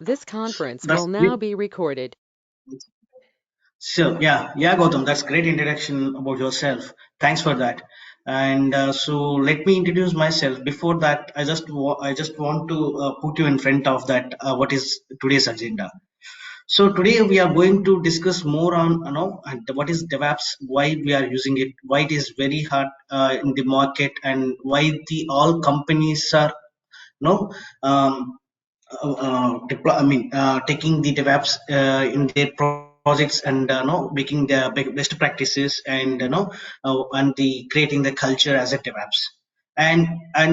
This conference That's will now great. be recorded. So yeah, Gautam, that's great introduction about yourself. Thanks for that. And so let me introduce myself. Before that, I just want to put you in front of that. What is today's agenda? So today we are going to discuss more on what is DevOps, why we are using it, why it is very hard in the market, and why the all companies are you know um, taking the DevOps in their projects and making the best practices and and the creating the culture as a DevOps. And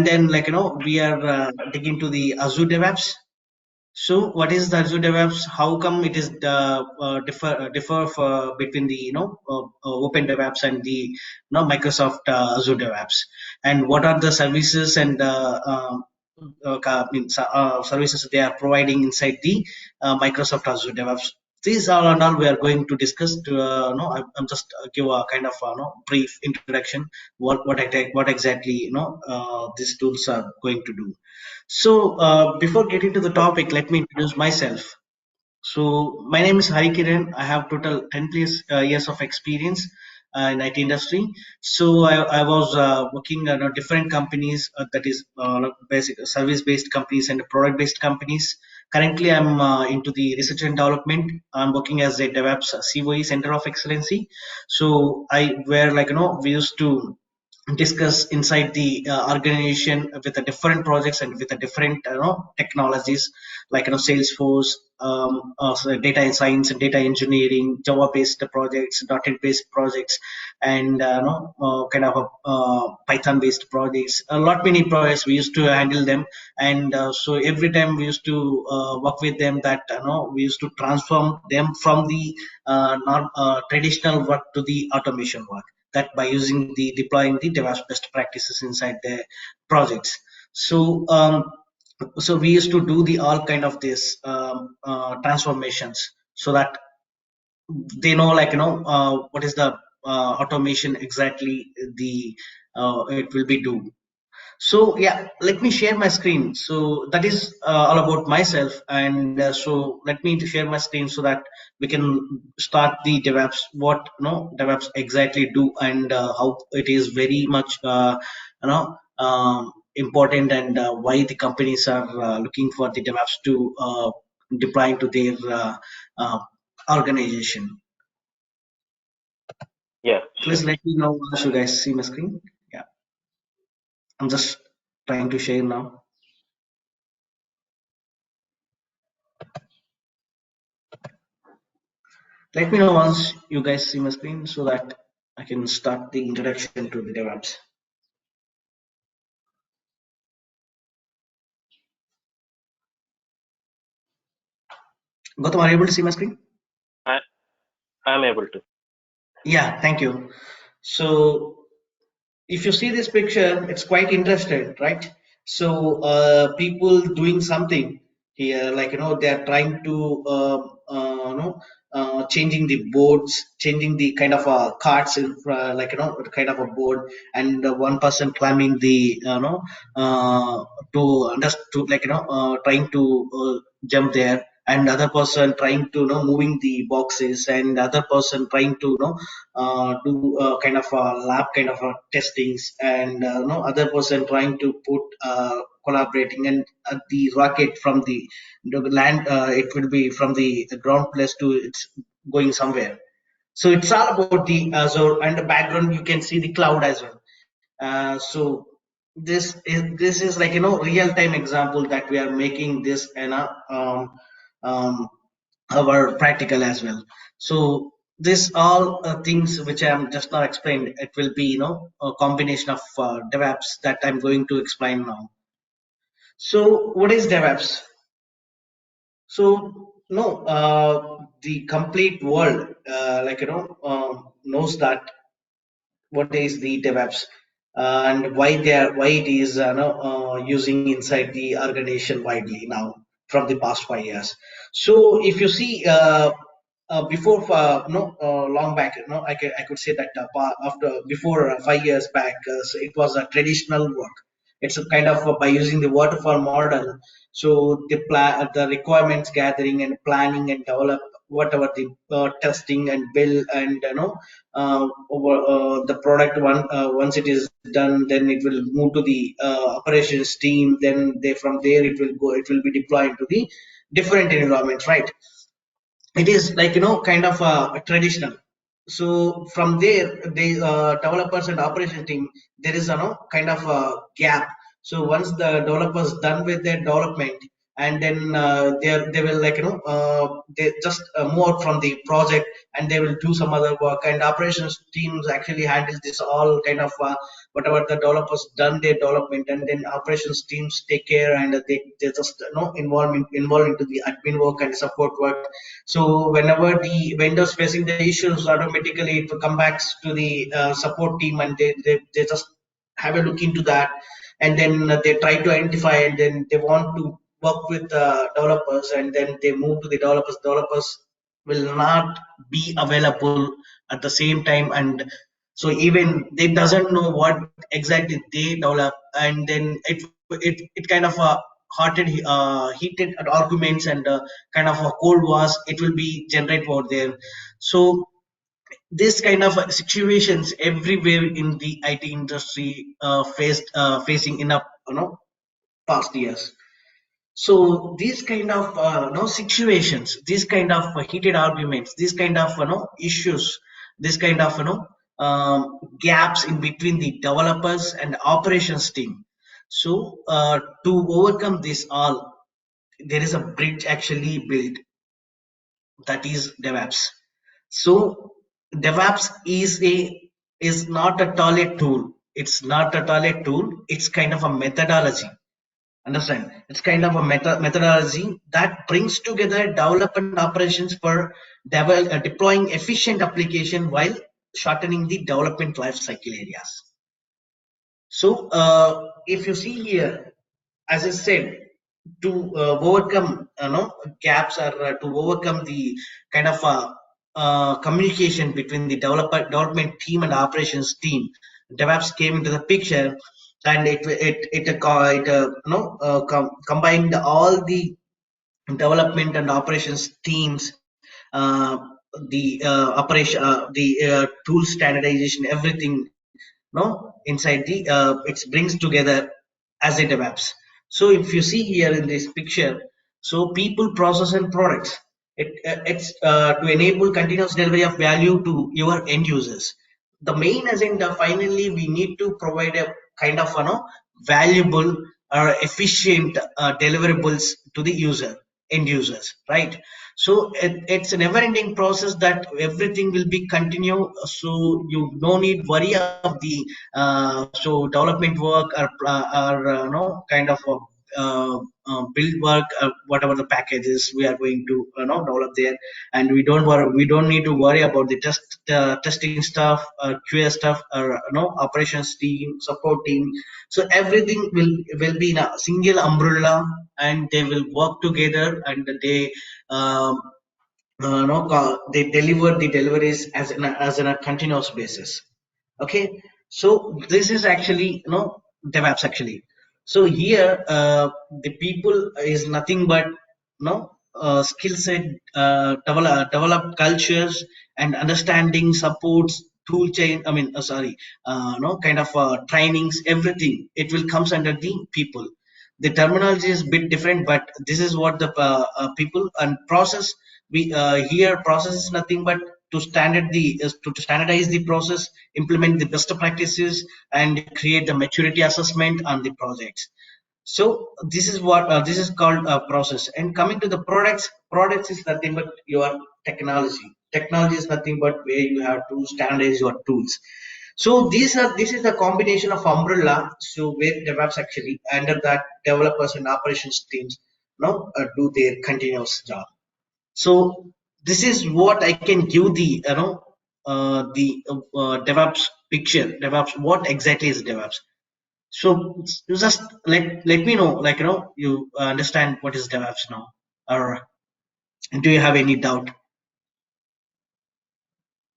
then we are digging to the Azure DevOps. So what is the Azure DevOps? How come it is differ for, between the Open DevOps and the Microsoft Azure DevOps? And what are the services and services they are providing inside the Microsoft Azure DevOps? These are and all we are going to discuss. I'm just give a kind of brief introduction. What exactly these tools are going to do. So, before getting to the topic, let me introduce myself. So, my name is Hari Kiran. I have total 10 plus, years of experience in IT industry. So, I was working on different companies, that is basic service-based companies and product-based companies. Currently, I'm into the research and development. I'm working as a DevOps COE Center of Excellency. So, I where we used to discuss inside the organization with the different projects and with the different technologies like Salesforce, so data science and data engineering, Java based projects, .NET based projects, and kind of Python based projects. A lot many projects we used to handle them, and so every time we used to work with them, that we used to transform them from the non traditional work to the automation work, that by using the deploying the DevOps best practices inside the projects. So so we used to do the all kind of this transformations, so that they know what is the automation exactly the it will be do. So yeah, let me share my screen. So that is all about myself, and so let me share my screen so that we can start the DevOps. What DevOps exactly do, and how it is very much important, and why the companies are looking for the DevOps to deploy into their uh, organization. Yeah, sure. Please let me know once you guys see my screen. Yeah, I'm just trying to share now. Let me know once you guys see my screen so that I can start the introduction to the DevOps. Gautam, are you able to see my screen? I I'm able to. Yeah, thank you. So if you see this picture, it's quite interesting, right? So people doing something here, like they are trying to changing the boards, changing the kind of carts, in, kind of a board, and one person climbing the to just to trying to jump there, and other person trying to moving the boxes, and other person trying to do kind of a lab kind of a testings, and other person trying to put collaborating, and the rocket from the land, it will be from the ground place to it's going somewhere. So it's all about the Azure, and the background you can see the cloud as well. So this is like real time example that we are making this um, our practical as well. So this all things which I am just now explained, it will be a combination of DevOps that I'm going to explain now. So what is DevOps? So no, the complete world knows that what is the DevOps, and why it is using inside the organization widely now from the past 5 years. So if you see before no long back, I could say that after before 5 years back, so it was a traditional work, It's a kind of by using the waterfall model. So the requirements gathering and planning and develop whatever the testing and build and over the product once it is done, then it will move to the operations team. Then they from there it will be deployed to the different environments, right? It is like kind of traditional. So from there the developers and operation team, there is kind of a gap. So once the developers done with their development, and then they will like they just move out from the project, and they will do some other work, and operations teams actually handle this all kind of whatever the developers done their development, and then operations teams take care, and they just involve into the admin work and support work. So whenever the vendors facing the issues, automatically it will come back to the support team, and they just have a look into that, and then they try to identify, and then they want to work with developers, and then they move to the developers. Developers will not be available at the same time, and so even they doesn't know what exactly they develop, and then it kind of heated arguments and kind of a cold wars it will be generate over there. So this kind of situations everywhere in the IT industry facing in a past years. So these kind of situations, these kind of heated arguments, these kind of issues, this kind of gaps in between the developers and operations team. So to overcome this all, there is a bridge actually built, that is DevOps. So DevOps is not a toilet tool. It's not a toilet tool. It's kind of a methodology. Understand? It's kind of a methodology that brings together development operations for deploying efficient application while shortening the development lifecycle areas. So if you see here, as I said, to overcome gaps, or to overcome the kind of communication between the development team and operations team, DevOps came into the picture, and combined all the development and operations teams, uh, the tool standardization, everything inside the it brings together as a DevOps. So if you see here in this picture, so people, process, and products, it's to enable continuous delivery of value to your end users. The main agenda, finally, we need to provide a kind of valuable or efficient deliverables to the end users, right? So it's a never-ending process that everything will be continue. So you no need worry of the so development work, or kind of build work, whatever the packages we are going to develop there, and we don't need to worry about the testing stuff, QA stuff, or operations team, support team. So everything will be in a single umbrella, and they will work together, and um, they deliver the deliveries as in a continuous basis. Okay, so this is actually DevOps actually. So here the people is nothing but skill set, develop cultures and understanding, supports, tool chain, I mean sorry, no kind of trainings, everything it will comes under the people. The terminology is a bit different, but this is what the people and process. We here process is nothing but to standardize the process, implement the best practices, and create the maturity assessment on the projects. So this is called a process. And coming to the products is nothing but your technology. Technology is nothing but where you have to standardize your tools. So this is the combination of umbrella. So where DevOps actually under that developers and operations teams do their continuous job. So this is what I can give the the DevOps picture. DevOps, what exactly is DevOps? So you just let me know, like you understand what is DevOps now, or do you have any doubt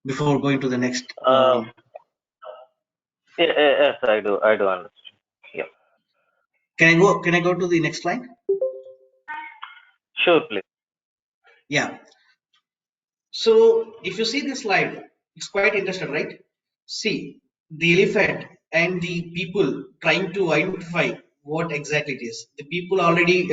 before going to the next? Yes, I do. I do understand. Yeah. Can I go to the next slide? Sure, please. Yeah. So if you see this slide, it's quite interesting, right? See the elephant and the people trying to identify what exactly it is. The people already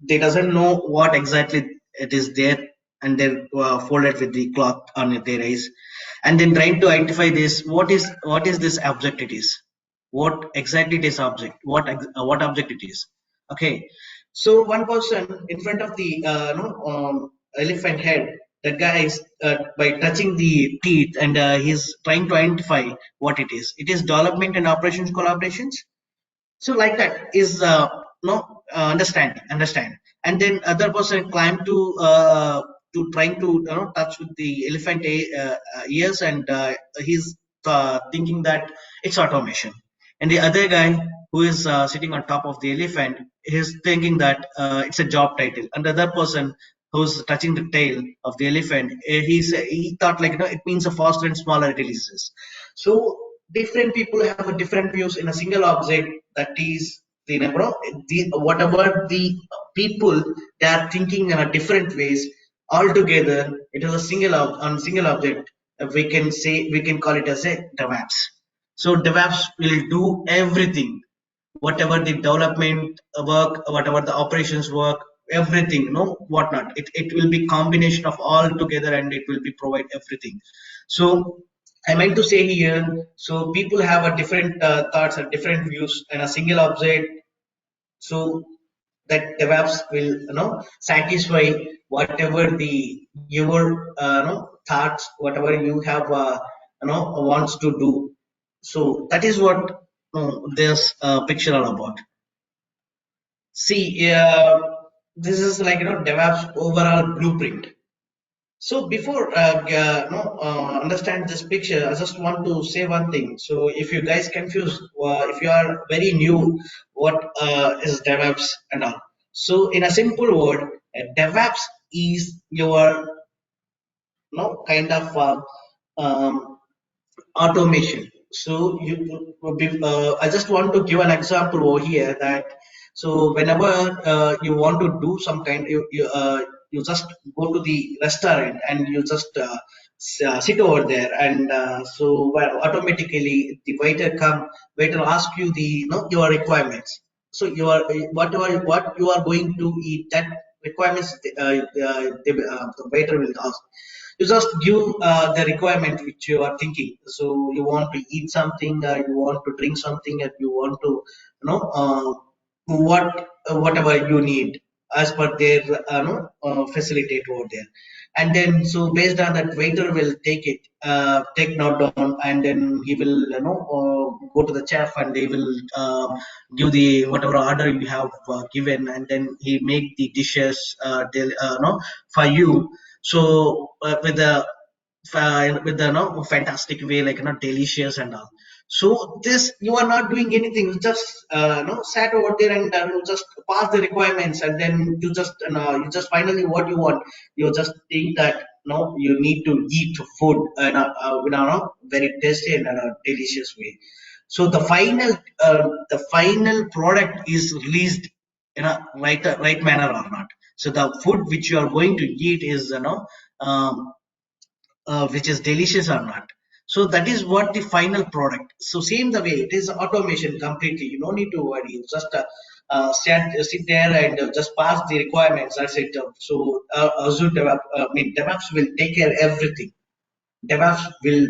they doesn't know what exactly it is there, and they're folded with the cloth on their eyes, and then trying to identify this. What is this object? It is what exactly it is object. What object it is? Okay. So one person in front of the no, elephant head, that guy is by touching the teeth, and he's trying to identify what it is. It is development and operations collaborations. So like that is no understand, and then other person climb to trying to touch with the elephant ears, and he's thinking that it's automation, and the other guy who is sitting on top of the elephant is thinking that it's a job title, and the other person who's touching the tail of the elephant, he thought like it means a faster and smaller releases. So different people have a different views in a single object. That is the number of whatever the people, they are thinking in a different ways. Altogether it is a on single object. We can call it as a DevOps. So DevOps will do everything, whatever the development work, whatever the operations work, everything, no whatnot. It will be combination of all together, and it will be provide everything. So I meant to say here, so people have a different thoughts and different views in a single object. So that DevOps will satisfy whatever the your thoughts, whatever you have wants to do. So that is what this picture all about. See, this is like DevOps overall blueprint. So before understand this picture, I just want to say one thing. So if you guys confused, if you are very new, what is DevOps and all? So in a simple word, DevOps is your kind of automation. So I just want to give an example over here that so whenever you want to do some kind, you just go to the restaurant and you just sit over there, and so well, automatically the waiter ask you the your requirements. So what you are going to eat, that requirements the waiter will ask. You just give the requirement which you are thinking. So you want to eat something, you want to drink something, and you want to whatever you need as per their facilitate over there. And then so based on that, waiter will take note down, and then he will go to the chef, and they will give the whatever order you have given, and then he make the dishes for you. So with the fantastic way, like delicious and all. So this, you are not doing anything, you just sat over there, and you just pass the requirements, and then you just finally what you want, you just think that no, you need to eat food in a very tasty and a delicious way. So the final product is released in a right manner or not. So the food which you are going to eat is um, which is delicious or not. So that is what the final product. So same the way it is automation completely. You don't need to worry. You just sit there and just pass the requirements. That's it. So Azure DevOps will take care everything. DevOps will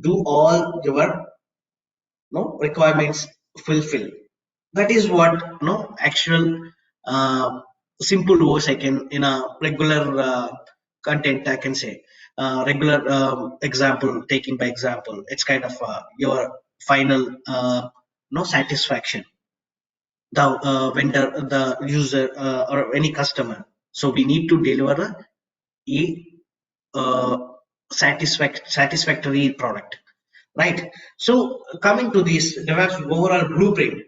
do all your requirements fulfill. That is what actual simple words I can in a regular content I can say. Regular example, taking by example, it's kind of your final no satisfaction, the vendor, the user, or any customer. So we need to deliver a satisfactory product, right? So coming to this DevOps overall blueprint,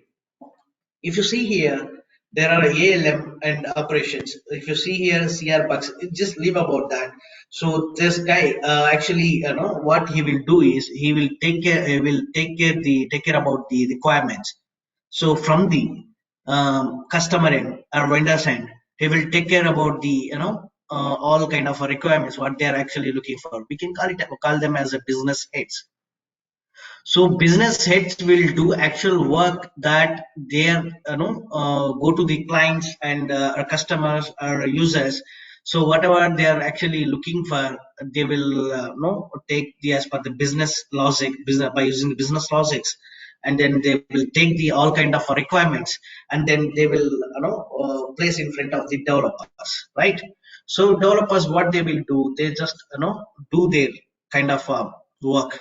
if you see here, there are ALM and operations. If you see here CR bugs, just leave about that. So this guy actually, what he will do is he will take care about the requirements. So from the customer end or vendor's end, he will take care about the all kind of requirements what they are actually looking for. We can call them as a business heads. So business heads will do actual work that they are, go to the clients and customers or users. So whatever they are actually looking for, they will take the as per the business logic, business by using the business logics, and then they will take the all kind of requirements, and then they will place in front of the developers, right? So developers, what they will do, they just do their kind of work.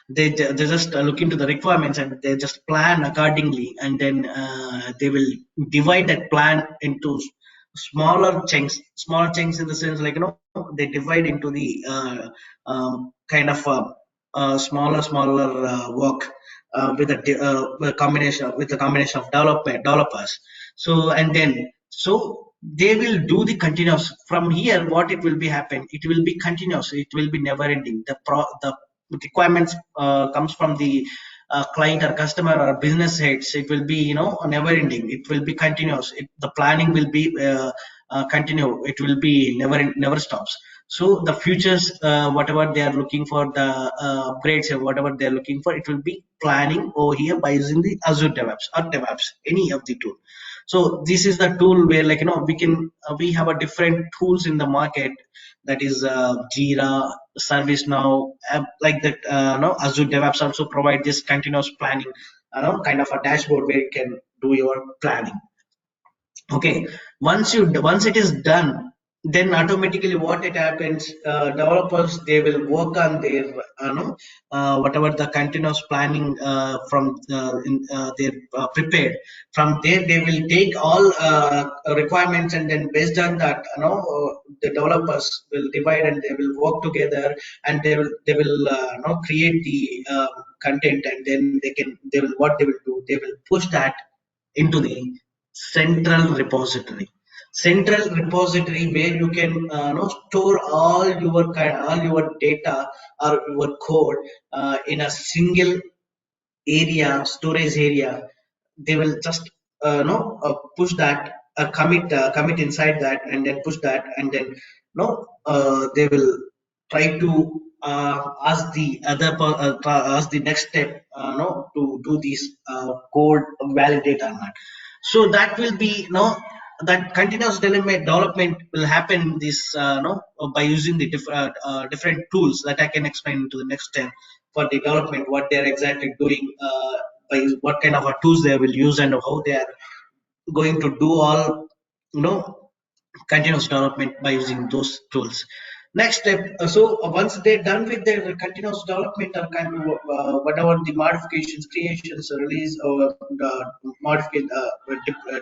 They just look into the requirements and they just plan accordingly, and then they will divide that plan into smaller chunks, in the sense like they divide into the kind of smaller work with a combination of developers. So and then so they will do the continuous from here. What it will be happen, it will be continuous, it will be never ending. The requirements comes from the client or customer or business heads. It will be never ending, it will be continuous. The planning will be continue, it will be never stops. So the futures, whatever they are looking for, the upgrades or whatever they are looking for, it will be planning over here by using the Azure DevOps or DevOps, any of the tool. So this is the tool where we have a different tools in the market, that is Jira, ServiceNow, like that. No, Azure DevOps also provide this continuous planning, kind of a dashboard where you can do your planning. Okay, once it is done, then automatically what it happens, developers, they will work on their whatever the continuous planning from they prepared. From there they will take all requirements, and then based on that, the developers will divide and they will work together, and they will create the content, and then they will what they will do, they will push that into the central repository where you can store all your data or your code in a single area, storage area. They will just push that, commit inside that, and then push that, and then they will try to ask the next step, to do this code validate or not. So that will be that continuous development will happen this by using the different tools that I can explain to the next step for the development, what they're exactly doing, by what kind of tools they will use, and how they are going to do all continuous development by using those tools. Next step, once they're done with their continuous development, or kind of whatever the modifications, creations, release, or modification,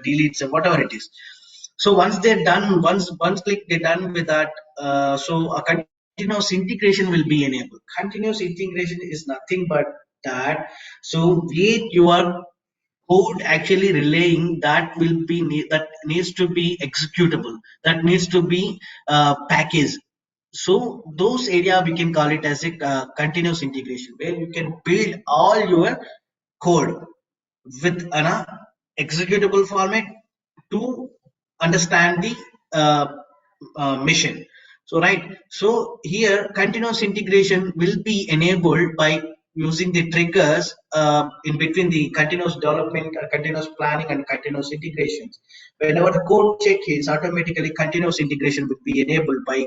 deletes, and whatever it is. So once they're done, once click they're done with that, so a continuous integration will be enabled. Continuous integration is nothing but that. So where your code actually relaying, that will be that needs to be executable, that needs to be packaged. So those area we can call it as a continuous integration, where you can build all your code with an executable format to understand the uh, mission. So right, so here continuous integration will be enabled by using the triggers in between the continuous development, continuous planning, and continuous integrations. Whenever the code check is, automatically continuous integration will be enabled by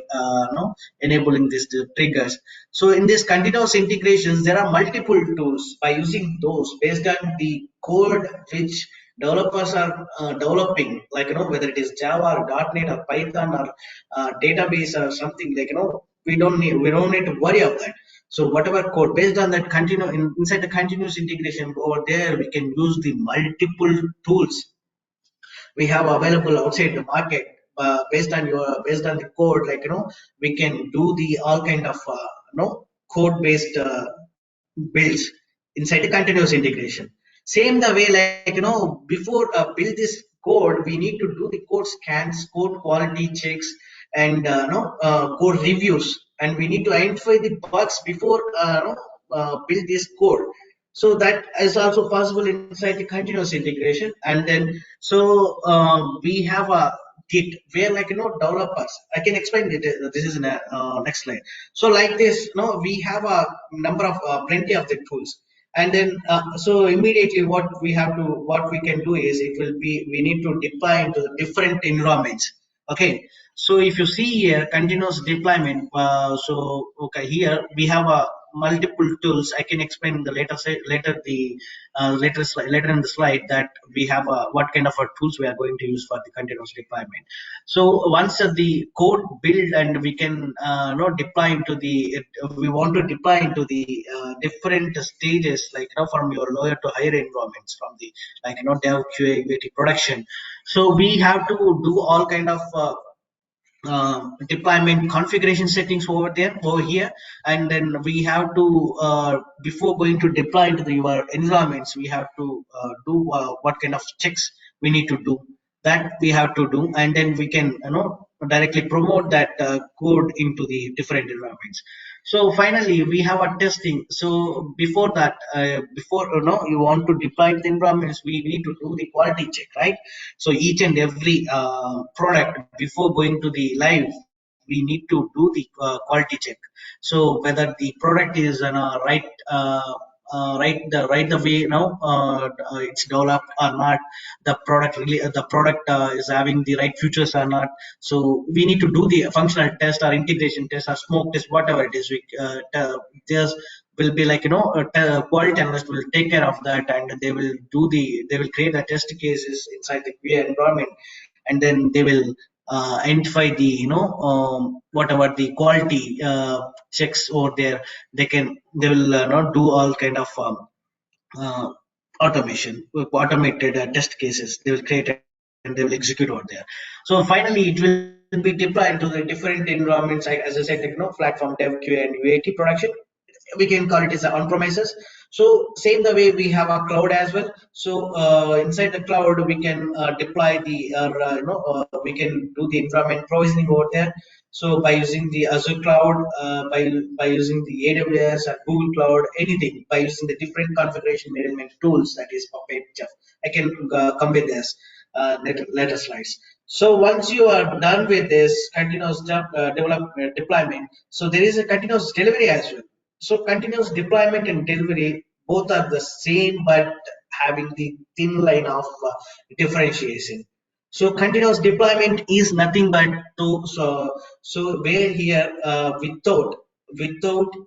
enabling these triggers. So in this continuous integrations, there are multiple tools. By using those, based on the code which developers are developing, like whether it is Java or .NET or Python or database or something, like we don't need to worry of that. So whatever code, based on that inside the continuous integration over there, we can use the multiple tools we have available outside the market, based on the code, like we can do the all kind of code based builds inside the continuous integration. Same the way, like before build this code, we need to do the code scans, code quality checks, and code reviews, and we need to identify the bugs before build this code. So that is also possible inside the continuous integration. And then we have a Git where, like, developers. I can explain it. This is in a next slide. So like this, we have a number of plenty of the tools. And then so immediately what we can do is, it will be, we need to deploy into the different environments. Okay, so if you see here, continuous deployment, so okay, here we have a multiple tools. I can explain the later in the slide, that we have what kind of tools we are going to use for the continuous deployment. So once the code build, and we can deploy into the, we want to deploy into the different stages, like, from your lower to higher environments, from the, like, dev, QA, UAT, production. So we have to do all kind of deployment configuration settings over here. And then we have to, before going to deploy into your environments, we have to do what kind of checks we need to do, that we have to do. And then we can directly promote that code into the different environments. So finally we have a testing. So before that, before you want to deploy the environments, we need to do the quality check, right? So each and every product, before going to the live, we need to do the quality check. So whether the product is right, right the way it's developed or not, the product really, the product is having the right features or not. So we need to do the functional test or integration test or smoke test, whatever it is. There's will be, like, a quality analyst will take care of that, and they will create the test cases inside the QA environment. And then they will identify the, whatever the quality checks over there. They will not do all kind of uh, automation, automated test cases. They will create and they will execute over there. So finally, it will be deployed to the different environments. As I said, platform, dev, QA, and UAT production. We can call it as on premises. So same the way we have a cloud as well. So inside the cloud, we can deploy the we can do the environment provisioning over there. So by using the Azure cloud, by using the AWS or Google cloud, anything, by using the different configuration management tools, that is Puppet, Jeff. I can come with this later slides. So once you are done with this continuous development deployment, so there is a continuous delivery as well. So continuous deployment and delivery both are the same, but having the thin line of differentiation. So continuous deployment is nothing but so where here without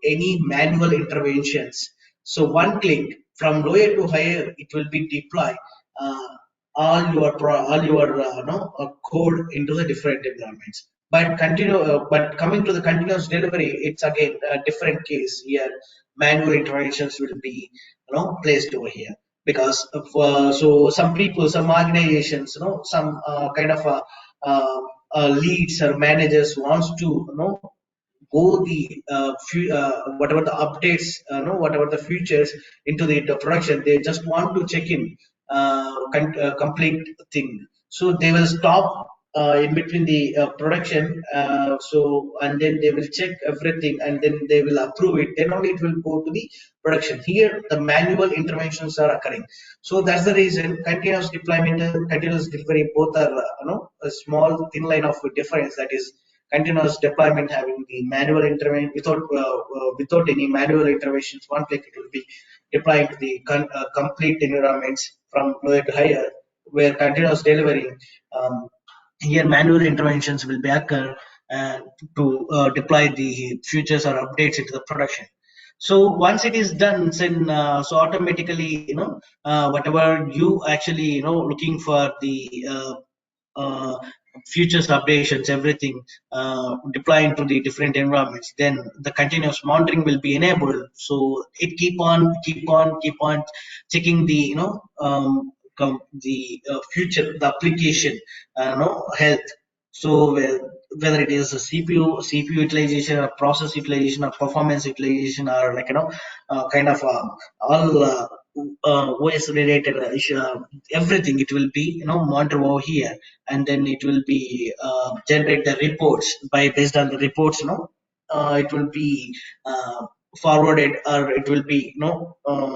any manual interventions. So one click from lower to higher, it will be deploy uh, all your code into the different environments. But coming to the continuous delivery, it's again a different case here. Manual interventions will be placed over here, because of, so some people, some organizations, some kind of leads or managers wants to go the whatever the updates, whatever the features into the production. They just want to check in complete thing. So they will stop in between the production. So and then they will check everything, and then they will approve it. Then only it will go to the production. Here the manual interventions are occurring. So that's the reason continuous deployment and continuous delivery both are a small thin line of difference. That is continuous deployment having the manual intervention without any manual interventions. One click it will be deploying to the complete environments from lower to higher, where continuous delivery, um, here manual interventions will be occur uh, to deploy the features or updates into the production. So once it is done, then so automatically, whatever you actually looking for the uh, futures updations, everything deploying to the different environments, then the continuous monitoring will be enabled. So it keep on checking the the future, the application health. So whether it is a CPU utilization or process utilization or performance utilization, or like kind of all OS related issue, everything, it will be monitor over here. And then it will be generate the reports. By based on the reports, it will be forwarded, or it will be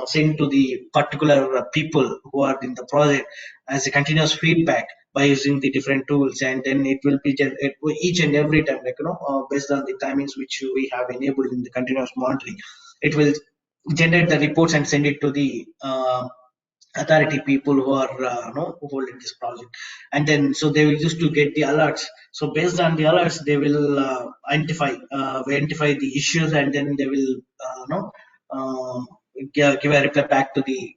sent to the particular people who are in the project as a continuous feedback by using the different tools. And then it will be each and every time, based on the timings which we have enabled in the continuous monitoring, it will generate the reports and send it to the authority people who are holding this project. And then so they will used to get the alerts. So based on the alerts, they will identify the issues, and then they will uh, give a reply back to the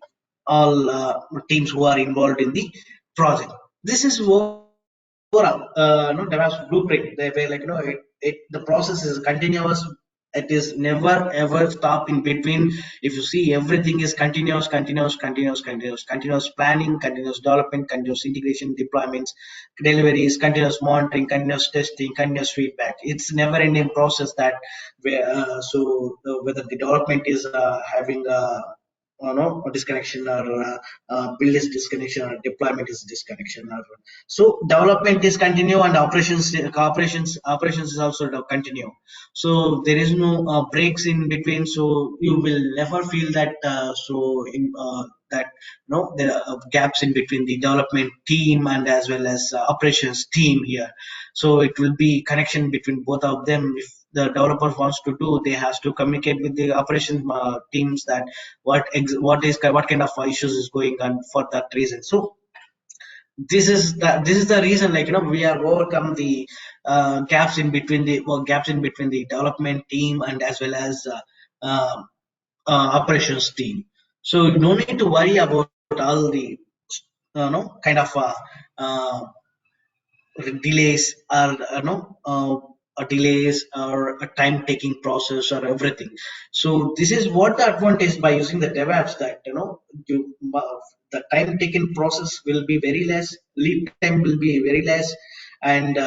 all teams who are involved in the project. This is overall DevOps blueprint. They were the process is continuous. It is never ever stop in between. If you see, everything is continuous planning, continuous development, continuous integration, deployments, deliveries, continuous monitoring, continuous testing, continuous feedback. It's never ending process that whether the development is having a disconnection, or build is disconnection, or deployment is disconnection, or so development is continue, and operations is also continue. So there is no breaks in between. So you will never feel that that there are gaps in between the development team and as well as operations team here. So it will be connection between both of them. If the developer wants to do, they has to communicate with the operations teams that what kind of issues is going on for that reason. So this is the reason, we are overcome the gaps in between the development team and as well as uh, operations team. So no need to worry about all the kind of delays, or delays, or a time taking process, or everything. So this is what the advantage by using the DevOps, that the time taken process will be very less, lead time will be very less, and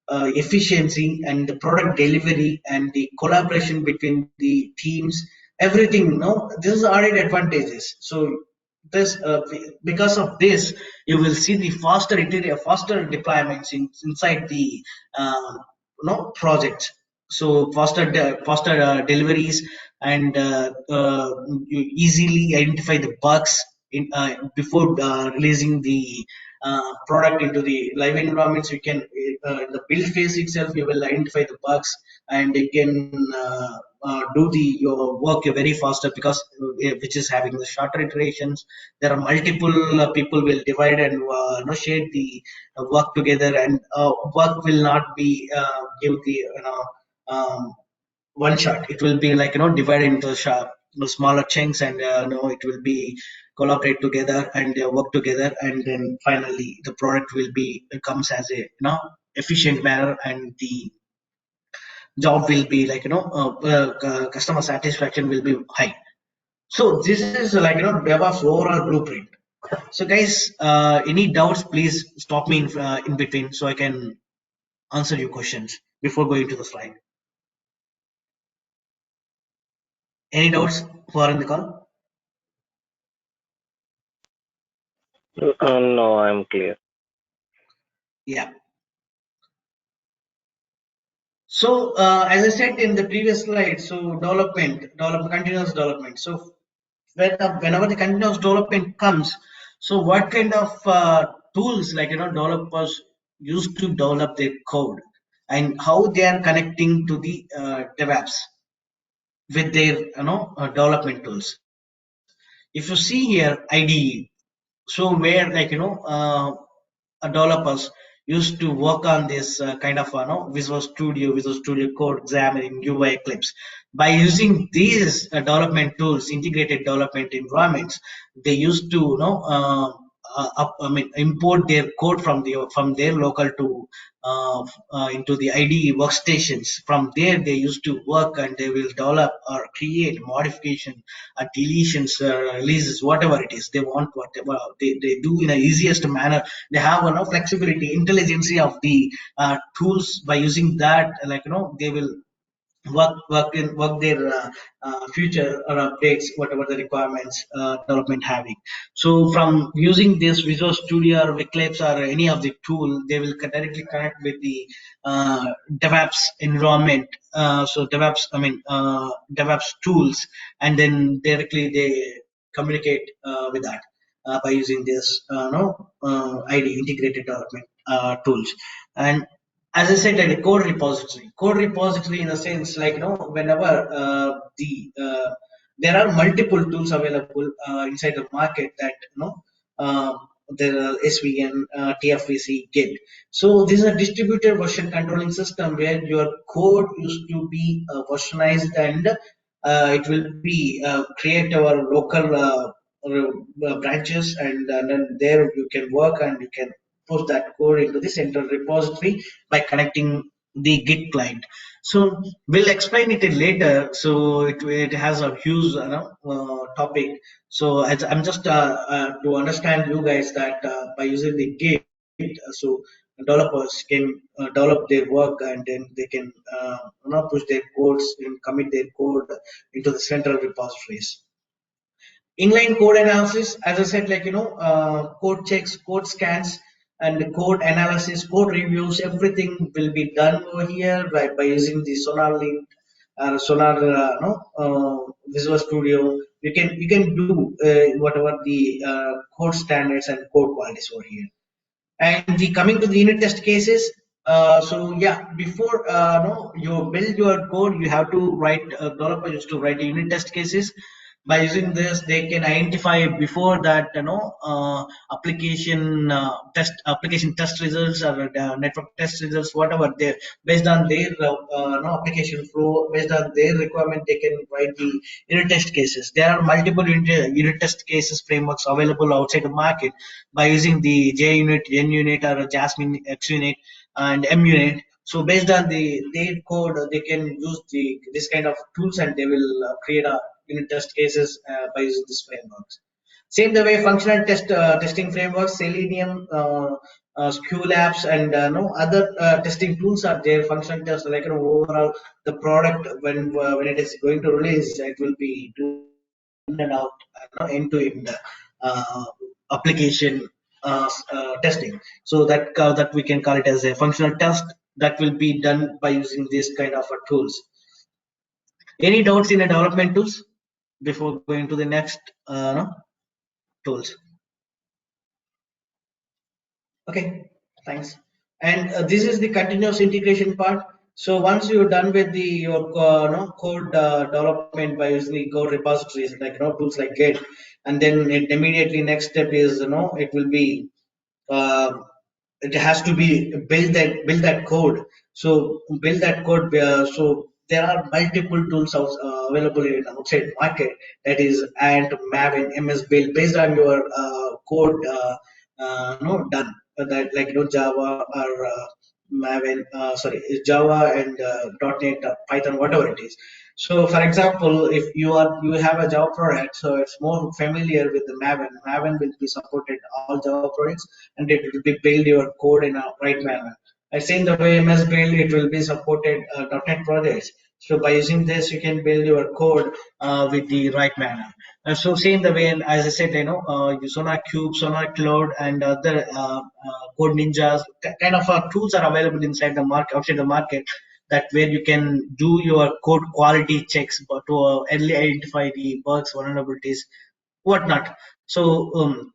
efficiency and the product delivery and the collaboration between the teams, everything. No, this is added advantages. So this because of this, you will see the faster deployments inside the project. So faster deliveries, and you easily identify the bugs before releasing the product into the live environments. You can in the build phase itself, you will identify the bugs, and you can do the your work very faster, because which is having the shorter iterations. There are multiple people will divide and share the work together, and work will not be give the one shot. It will be divided into smaller chunks, and it will be collaborate together and work together, and then finally the product will be comes as a efficient manner, and the job will be customer satisfaction will be high. So this is DevOps overall blueprint. So guys, any doubts, please stop me in between, so I can answer your questions before going to the slide. Any doubts who are in the call? No, I'm clear. Yeah. So as I said in the previous slide, so continuous development. So whenever the continuous development comes, so what kind of tools developers use to develop their code, and how they are connecting to the DevOps with their development tools. If you see here IDE, so where developers used to work on this kind of Visual Studio Code, Xamarin, UI, Eclipse. By using these development tools, integrated development environments, they used to import their code from their local to into the IDE workstations. From there, they used to work, and they will develop or create modification, deletions, releases, whatever it is they want, whatever they do in the easiest manner. They have flexibility, intelligence of the tools. By using that, they will work their future or updates whatever the requirements development having. So from using this Visual Studio or Eclipse or any of the tool, they will directly connect with the DevOps environment. So DevOps, I mean DevOps tools, and then directly they communicate with that by using this no ID integrated development tools. And as I said, like a code repository in the sense like whenever there are multiple tools available inside the market that uh, there are SVN, TFVC, Git. So this is a distributed version controlling system where your code used to be versionized, and it will be create our local branches, and then there you can work and you can push that code into the central repository by connecting the Git client. So we'll explain it in later. So it has a huge topic. So I'm just to understand you guys that by using the Git, so developers can develop their work, and then they can push their codes and commit their code into the central repositories. Inline code analysis, as I said, like code checks, code scans, and code analysis, code reviews, everything will be done over here by using the Sonar Link, Sonar, no, Visual Studio. You can do whatever the code standards and code qualities over here. And the coming to the unit test cases. So yeah, before no, you build your code, you have to write. Developer used to write unit test cases. By using this, they can identify before that application test results or network test results, whatever they based on their no, application flow, based on their requirement, they can write the unit test cases. There are multiple unit test cases frameworks available outside the market by using the JUnit, NUnit, or Jasmine, XUnit, and MUnit. So based on their code, they can use this kind of tools, and they will create a unit test cases by using these frameworks. Same the way functional testing frameworks, Selenium, QLabs, and no other testing tools are there. Functional test, like overall the product when it is going to release, it will be doing in and out, end to end application testing. So that we can call it as a functional test that will be done by using this kind of tools. Any doubts in the development tools before going to the next no, tools? Okay, thanks. And this is the continuous integration part. So once you're done with the your no, code development by using the code repositories like tools like Git, and then it immediately next step is it will be uh, it has to be build that code. So build that code. So there are multiple tools available in outside market, that is Ant, Maven, MS Build, based on your code no done that, like Java or Maven, sorry, Java and .NET, Python, whatever it is. So for example, if you have a Java product, so it's more familiar with the Maven. Maven will be supported all Java products, and it will be build your code in a right manner. I seen the way MS Build, it will be supported .NET projects. So by using this, you can build your code with the right manner. So same the way, and as I said, Sonar Cube, Sonar Cloud, and other Code Ninjas kind of tools are available inside the market, outside the market, that where you can do your code quality checks, but to early identify the bugs, vulnerabilities, whatnot. So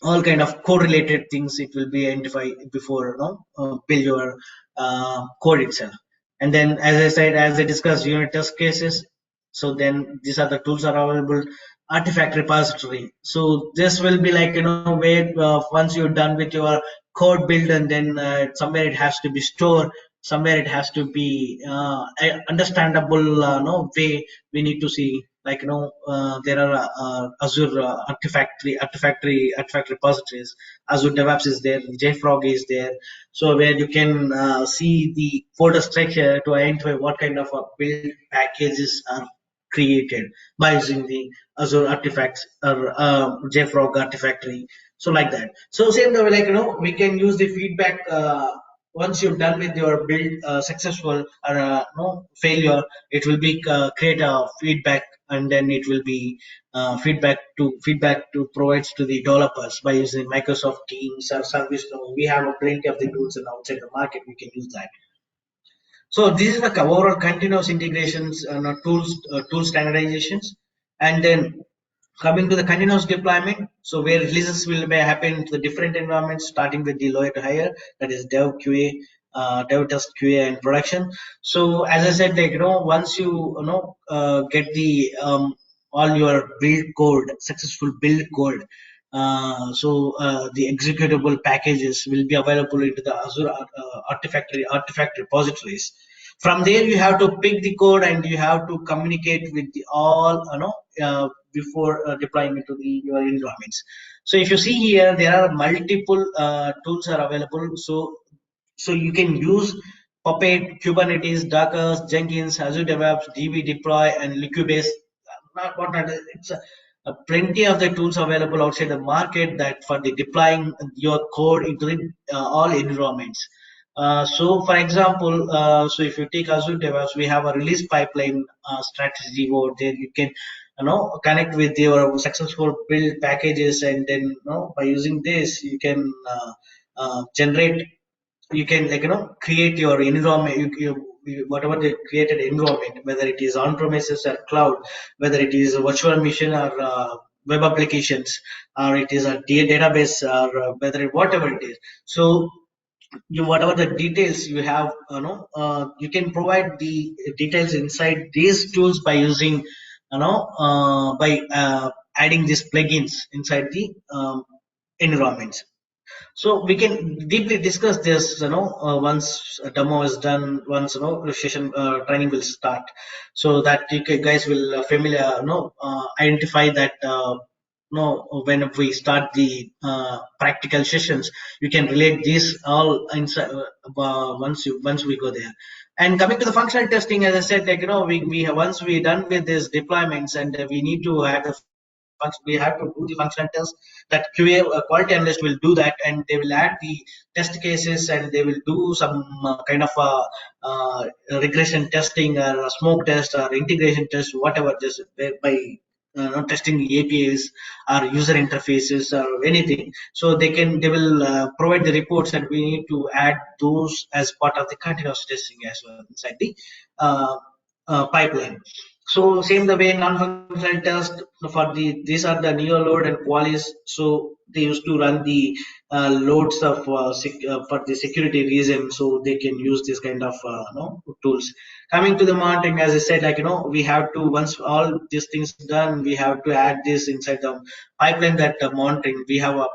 all kind of correlated things it will be identified before build your code itself. And then as I said, as I discussed unit test cases, so then these are the tools are available. Artifact repository, so this will be like where once you're done with your code build, and then somewhere it has to be stored, somewhere it has to be understandable way we need to see, like there are Azure artifact repositories. Azure DevOps is there, JFrog is there, so where you can see the folder structure to identify what kind of build packages are created by using the Azure artifacts or JFrog artifactory. So like that. So same the way, like we can use the feedback. once you're done with your build successful or no failure, it will be create a feedback, and then it will be feedback to provides to the developers by using Microsoft Teams or ServiceNow. We have a plenty of the tools and outside the market we can use that. So this is the overall continuous integrations and tool standardizations, and then coming to the continuous deployment. So where releases will be happen to the different environments, starting with the lower to higher, that is dev QA, dev test QA and production. So as I said, like once you get the all your build code, successful build code. The executable packages will be available into the Azure artifact repositories. From there, you have to pick the code and you have to communicate with the all before deploying into your environments. So if you see here, there are multiple tools are available. So you can use Puppet, Kubernetes, Docker, Jenkins, Azure DevOps, DB deploy, and Liquibase. Not what not, it's plenty of the tools available outside the market that for the deploying your code into the all environments. For example, so if you take Azure DevOps, we have a release pipeline strategy over there. You can connect with your successful build packages, and then by using this you can generate, you can create your environment, whatever the created environment, whether it is on premises or cloud, whether it is a virtual machine or web applications, or it is a database, or whether whatever it is. So you whatever the details you have, you can provide the details inside these tools by using by adding these plugins inside the environments. So we can deeply discuss this, once a demo is done, once session training will start, so that guys will familiar, identify that, when we start the practical sessions, you can relate this all inside once we go there. And coming to the functional testing, as I said, we have, once we done with these deployments, and we need to add the we have to do the functional test. That QA quality analyst will do that, and they will add the test cases, and they will do some kind of regression testing or a smoke test or integration test, whatever, just by testing the APIs or user interfaces or anything. So they will provide the reports, and we need to add those as part of the continuous testing as well inside the uh, pipeline. So same the way non-functional test for these are the neo load and qualis. So they used to run the loads of for the security reason. So they can use this kind of tools. Coming to the monitoring, as I said, we have to, once all these things done, we have to add this inside the pipeline, that monitoring. We have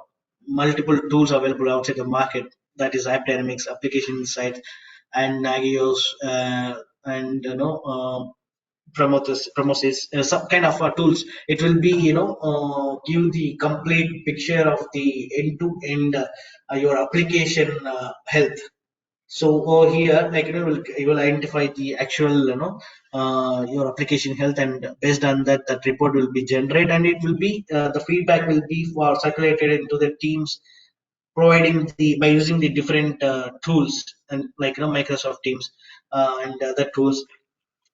multiple tools available outside the market. That is App Dynamics, Application Insights, and Nagios, and Prometheus, some kind of tools. It will be give the complete picture of the end to end your application health. So over here, you will identify the actual your application health, and based on that, that report will be generated, and it will be the feedback will be for circulated into the teams, providing the by using the different tools, and Microsoft Teams and other tools.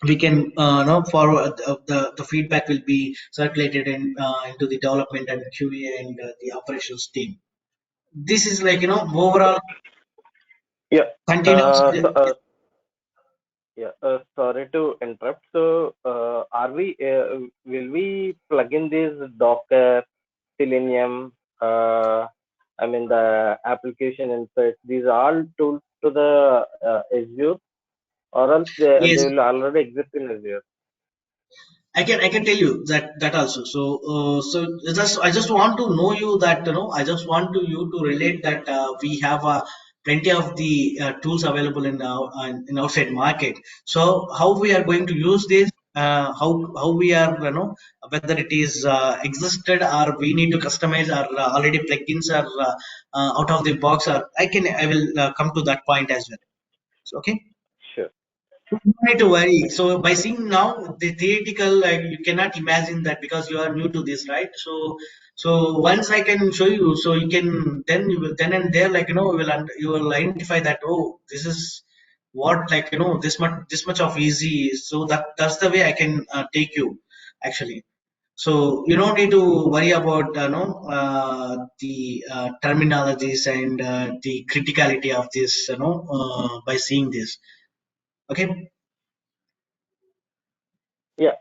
We can forward the feedback will be circulated into the development and QA and the operations team. This is overall Yeah. continuous. Uh, so, uh, yeah. Sorry to interrupt. So, will we plug in this Docker, Selenium, I mean the application insights? These are all tools to the Azure, or else they Yes, will already exist in Azure. I can tell you that also. So I just want to know you that I just want to you to relate that we have plenty of the tools available in outside market. So how we are going to use this? How we are, whether it is existed or we need to customize, or already plugins are out of the box, or I will come to that point as well. So, okay. Sure. No need to worry. So by seeing now the theoretical, like, you cannot imagine that because you are new to this, right? So So once I can show you, so you can then you will then and there, like you will identify that, oh, this is what, like this much of easy. So that's the way I can take you actually. So you don't need to worry about the terminologies and the criticality of this, by seeing this. Okay, Yeah.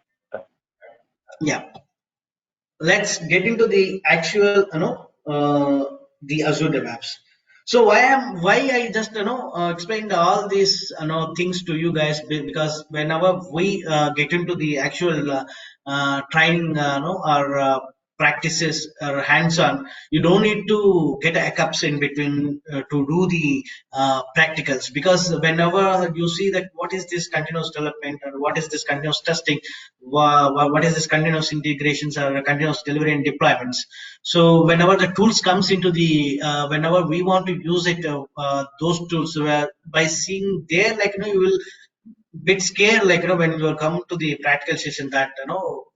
yeah. Let's get into the actual, the Azure DevOps. So why I just explained all these things to you guys, because whenever we get into the actual training, or practices or hands-on, you don't need to get hiccups in between to do the practicals, because whenever you see that what is this continuous development, or what is this continuous testing, what is this continuous integrations or continuous delivery and deployments. So whenever the tools comes into the whenever we want to use it, those tools, where by seeing there, like you will bit scared, like when you come to the practical session, that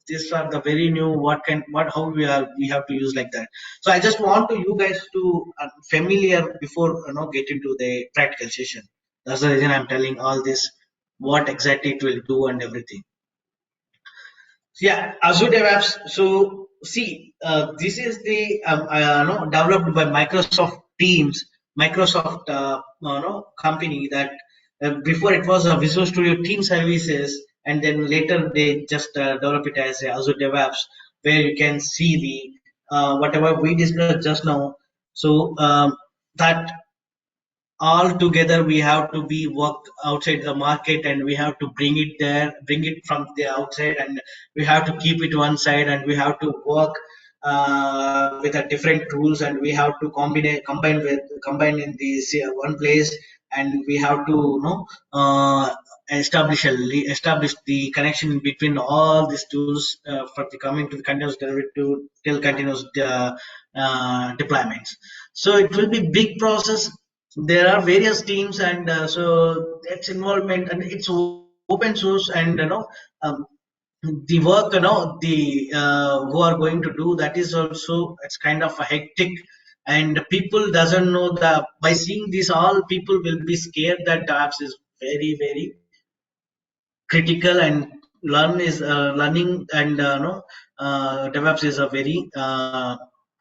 these are the very new, what how we have to use like that. So I just want to you guys to familiar before get into the practical session. That's the reason I'm telling all this, what exactly it will do and everything. Yeah, Azure DevOps. So see, this is the no, developed by Microsoft Teams, Microsoft company that before it was a Visual Studio Team Services, and then later they just develop it as a Azure DevOps, where you can see the whatever we discussed just now. So that all together we have to be work outside the market, and we have to bring it from the outside, and we have to keep it one side, and we have to work with a different tools, and we have to combine in these one place, and we have to establish the connection between all these tools for the coming to the continuous delivery to till continuous deployments. So it will be big process. There are various teams, and so that's involvement, and it's open source, and um, the work, the who are going to do that is also, it's kind of a hectic, and people doesn't know the, by seeing this, all people will be scared that the apps is very very critical, and learning, and DevOps is a very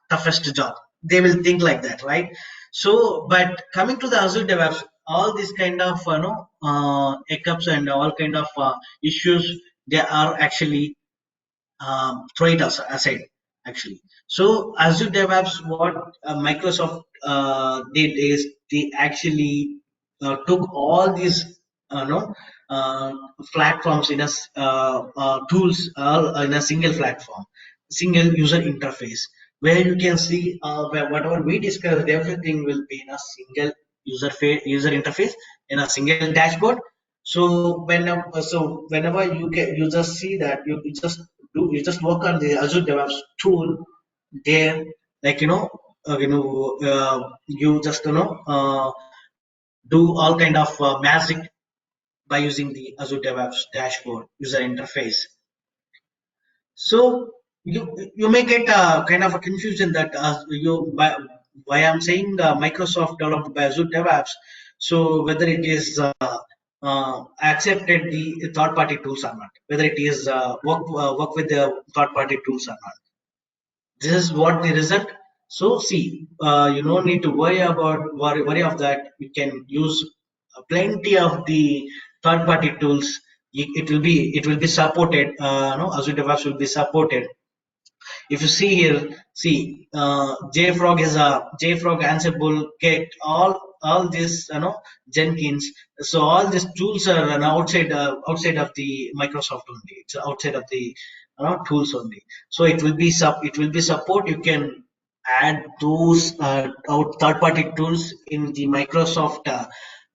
toughest job. They will think like that, right? So, but coming to the Azure DevOps, all these kind of hiccups and all kind of issues, they are actually throw it aside actually. So Azure DevOps, what Microsoft did is they actually took all these no uh, platforms in a tools in a single platform, single user interface, where you can see whatever we discussed, everything will be in a single user interface, in a single dashboard. So whenever you get, you just see that you just work on the Azure DevOps tool there, like you just do all kind of magic by using the Azure DevOps dashboard user interface. So you may get kind of a confusion that why I'm saying Microsoft developed by Azure DevOps. So whether it is accepted the third-party tools or not, whether it is work with the third-party tools or not. This is what the result. So see, you don't need to worry of that. You can use plenty of the third-party tools. It will be supported. No, Azure DevOps will be supported. If you see here, see JFrog is a JFrog, Ansible, Git, all this Jenkins. So all these tools are outside of the Microsoft only. It's outside of the tools only. So it will be support. You can add those third party tools in the Microsoft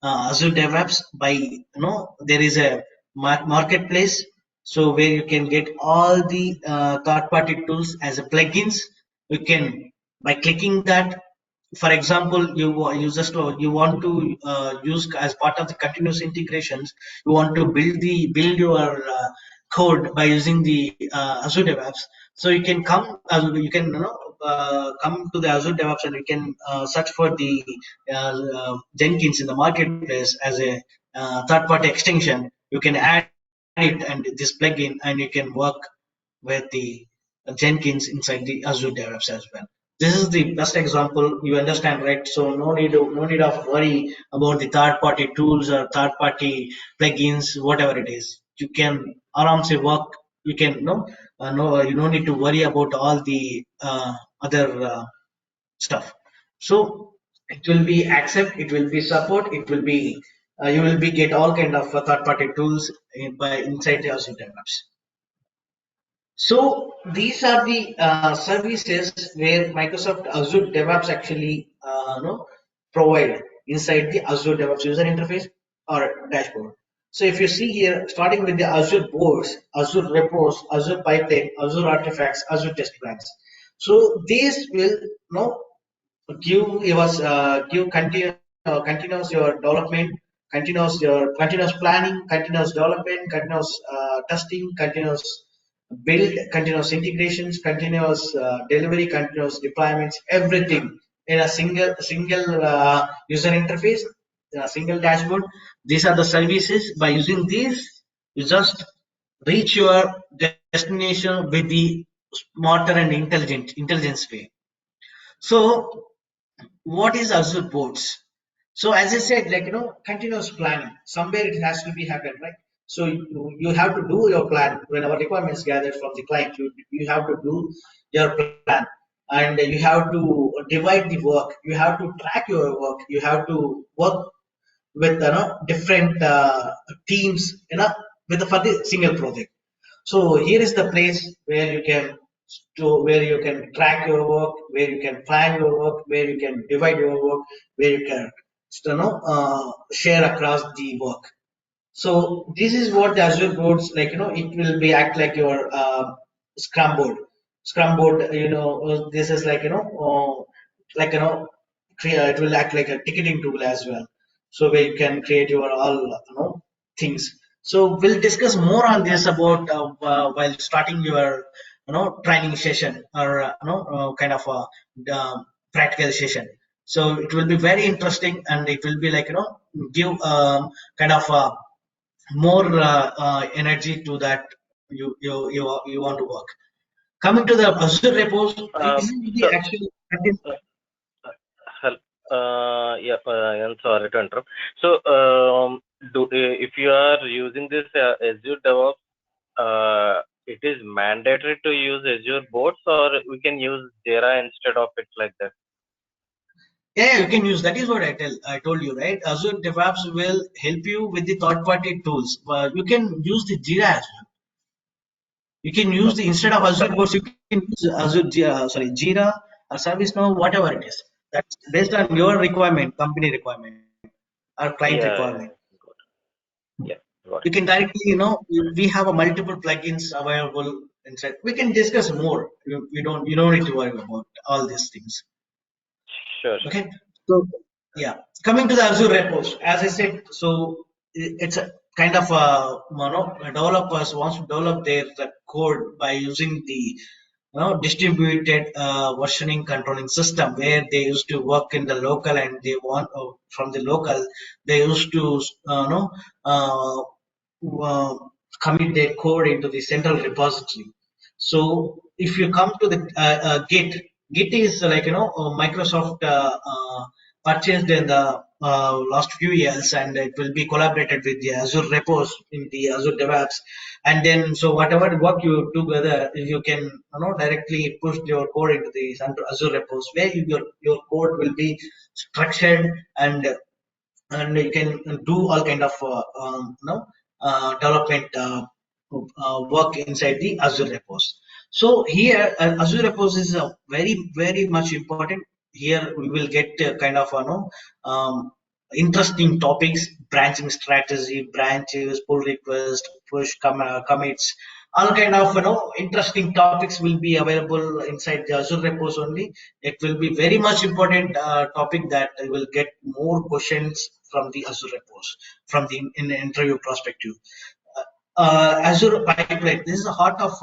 Azure DevOps by there is a marketplace, so where you can get all the third-party tools as a plugins. You can, by clicking that, for example, you want to use as part of the continuous integrations, you want to build your code by using the Azure DevOps. So you can come, you can come to the Azure DevOps and you can search for the Jenkins in the marketplace as a third-party extension. You can add it and this plugin, and you can work with the Jenkins inside the Azure DevOps as well. This is the best example. You understand, right? So no need of worry about the third-party tools or third-party plugins, whatever it is. You can aram se work. You can no, you don't need to worry about all the other stuff. So it will be accept, it will be support, it will be you will be get all kind of third-party tools by inside the Azure DevOps. So these are the services where Microsoft Azure DevOps actually provide inside the Azure DevOps user interface or dashboard. So if you see here, starting with the Azure boards, Azure repos, Azure pipeline, Azure artifacts, Azure test plans. So these will give continuous your development, continuous planning, continuous development, continuous testing, continuous build, continuous integrations, continuous delivery, continuous deployments, everything in a single user interface, a single dashboard. These are the services. By using these, you just reach your destination with the smarter and intelligence way. So what is Azure boards? So as I said, like continuous planning. Somewhere it has to be happen, right? So you have to do your plan when our requirements gathered from the client. You have to do your plan, and you have to divide the work. You have to track your work. You have to work with different teams, for the single project. So here is the place where you can where you can track your work, where you can plan your work, where you can divide your work, where you can share across the work. So this is what the Azure boards like. It will be act like your Scrum board. Scrum board. This is like like it will act like a ticketing tool as well. So where you can create your all things. So we'll discuss more on this about while starting your training session or kind of a practical session. So it will be very interesting and it will be like give kind of more energy to that you want to work. Coming to the Azure repos, this is the So, actual uh, hel- yeah, I'm sorry to interrupt. So, if you are using this Azure DevOps, it is mandatory to use Azure boards, or we can use Jira instead of it like that. yeah, you can use that is what I told you, right? Azure DevOps will help you with the third party tools. You can use the Jira as well. You can use the Okay. instead of So, Azure boards, you can use Jira or ServiceNow, whatever it is. That's based on your requirement, company requirement, or client yeah, requirement. yeah, got yeah, You got it. can directly, we have a multiple plugins available inside. We can discuss more. You don't need to worry about all these things. Sure, sure. Okay. So yeah, coming to the Azure repos, as I said, so it's a kind of developers wants to develop their code by using the distributed versioning controlling system where they used to work in the local and they want from the local they used to uh, uh, commit their code into the central repository. So if you come to the Git is like Microsoft purchased in the last few years, and it will be collaborated with the Azure repos in the Azure DevOps, and then so whatever work you do together, you can directly push your code into the Azure repos where your code will be structured and you can do all kind of development work inside the Azure repos. So here Azure repos is very much important. Here we will get kind of interesting topics, branching strategy, branches, pull request, commits, all kind of interesting topics will be available inside the Azure repos only. It will be very much important topic that will get more questions from the Azure repos from the in the interview perspective. Azure pipeline. This is the heart of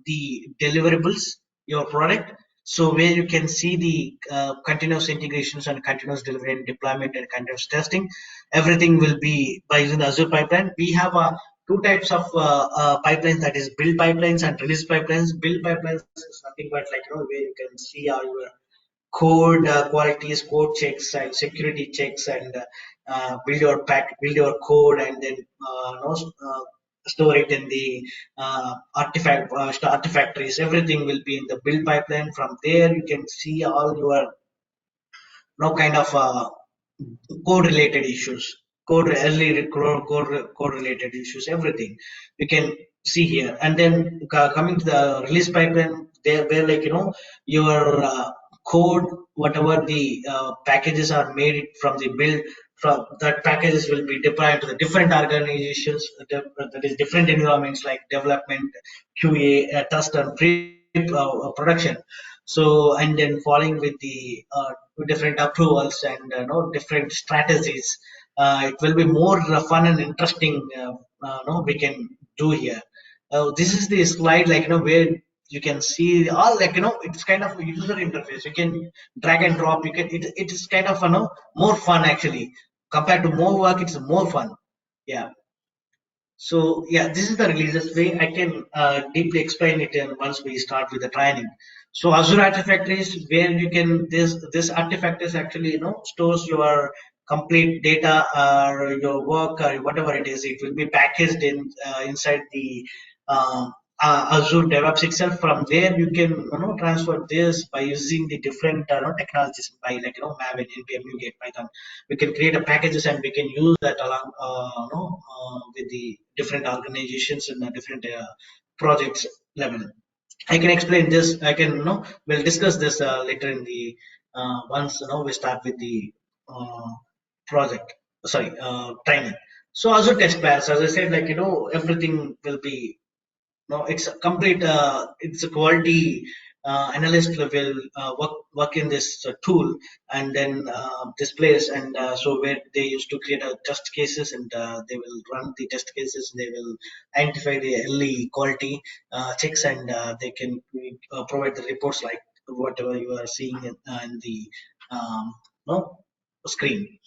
the deliverables, your product. So where you can see the continuous integrations and continuous delivery and deployment and continuous testing, everything will be by using the Azure pipeline. We have two types of pipelines, that is build pipelines and release pipelines. Build pipelines is nothing but like where you can see how your code qualities, code checks, and security checks, and build your code, and then store it in the artifactories. Everything will be in the build pipeline. From there, you can see all your no kind of code related issues, code related issues, everything you can see here. And then coming to the release pipeline, there where your code, whatever the packages are made from the build, from that packages will be deployed to the different organizations, that is different environments like development, QA, test, and pre production. So and then following with the different approvals and different strategies, it will be more fun and interesting. We can do here. This is the slide, where you can see all, it's kind of a user interface. You can drag and drop. You can it is kind of more fun actually. Compared to more work, it's more fun. Yeah. So yeah, this is the releases way. I can deeply explain it once we start with the training. So Azure Artifact is where you can this artifact is actually stores your complete data or your work or whatever it is. It will be packaged in inside the Azure DevOps itself. From there, you can transfer this by using the different technologies, by Maven, npm, NuGet, Python. We can create a packages and we can use that along with the different organizations and the different projects level. I can explain this. I can we'll discuss this later in the once we start with the uh, project. Sorry, training. So Azure test plans, as I said, everything will be no, it's a complete. It's a quality analyst will work in this tool, and then displays, and so where they used to create a test cases, and they will run the test cases. They will identify the LE quality checks, and they can provide the reports like whatever you are seeing in the no screen.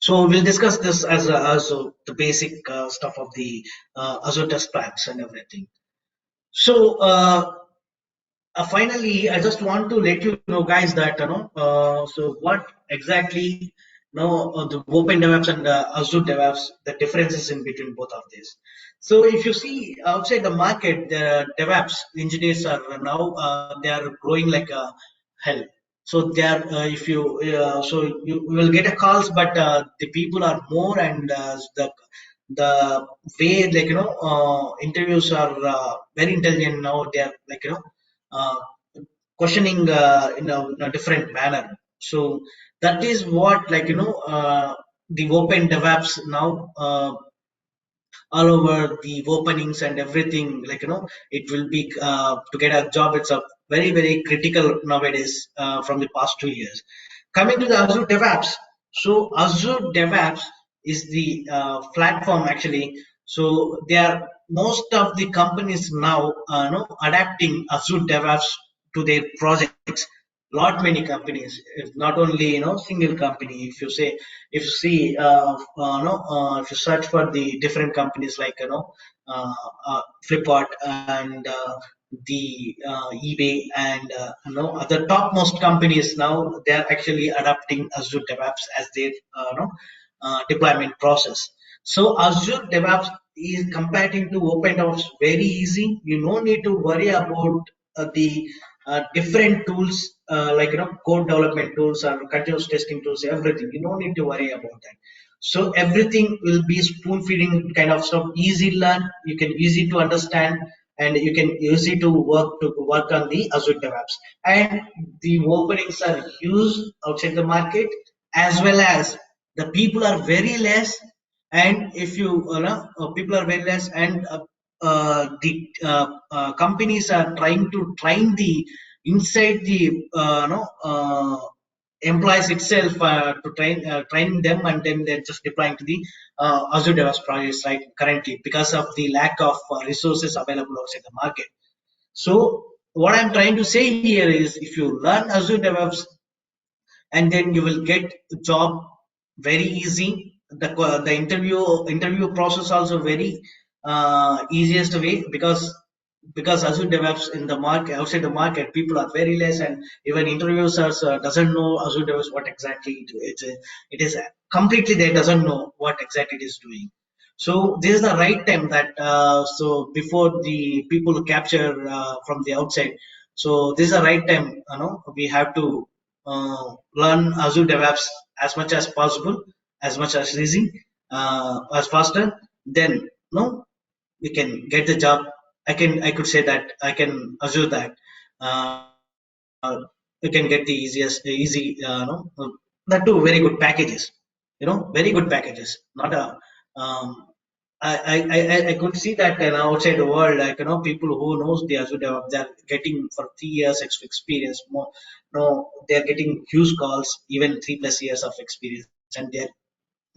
So we'll discuss this as also the basic stuff of the Azure test packs and everything. So finally, I just want to let you know, guys, that so what exactly the Open DevOps and Azure DevOps, the differences in between both of these. So if you see outside the market, the DevOps engineers are now they are growing like hell. So they are if you so you will get a calls, but the people are more, and the way interviews are very intelligent now. They are uh, questioning in a different manner. So that is what the open DevOps now all over the openings and everything. It will be to get a job. It's a very very critical nowadays from the past 2 years. Coming to the Azure DevOps, so Azure DevOps is the platform actually. So they are most of the companies now adapting Azure DevOps to their projects. Lot many companies. It's not only single company. If you say, if you see if you search for the different companies like uh, Flipkart and the eBay and other topmost companies, now they are actually adopting Azure DevOps as their deployment process. So Azure DevOps is comparing to OpenDevOps very easy. You no need to worry about the different tools code development tools or continuous testing tools, everything. You don't need to worry about that. So everything will be spoon feeding kind of stuff, easy to learn. You can easy to understand, and you can easy to work on the Azure DevOps. And the openings are huge outside the market, as well as the people are very less. And if you people are very less, and the companies are trying to train the inside the employees itself to train them, and then they're just deploying to the Azure DevOps projects currently, because of the lack of resources available outside the market. So what I'm trying to say here is, if you learn Azure DevOps, and then you will get a job very easy. The interview process also very easiest way, because Azure DevOps in the market, outside the market, people are very less, and even interviewers doesn't know Azure DevOps what exactly it is completely, they doesn't know what exactly it is doing. So this is the right time that so before the people capture from the outside, so this is the right time, we have to learn Azure DevOps as much as possible, as much as easy, as faster. Then no, we can get the job. I could say that I can assure that we can get the easy, that too very good packages. Very good packages. Not a um, I could see that outside the world, like people who knows the Azure DevOps, they're getting for 3 years experience more. No, they're getting huge calls, even 3+ years of experience, and they're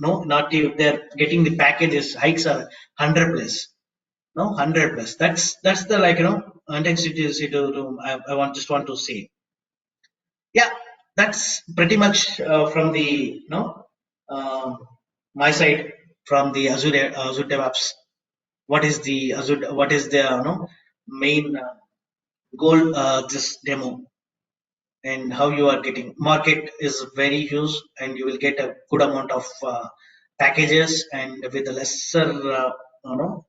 no, not even, they're getting the packages hikes are 100 plus, no, 100 plus. That's the intensity I just want to say. Yeah, that's pretty much from the um, my side, from the Azure DevOps. What is the main goal this demo, and how you are getting. Market is very huge, and you will get a good amount of packages, and with a lesser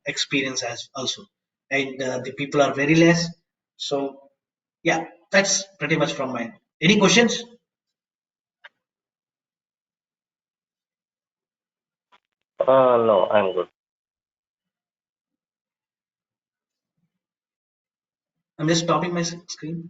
experience as also, and the people are very less. So yeah, that's pretty much from mine. Any questions? No, I'm good. I'm just stopping my screen.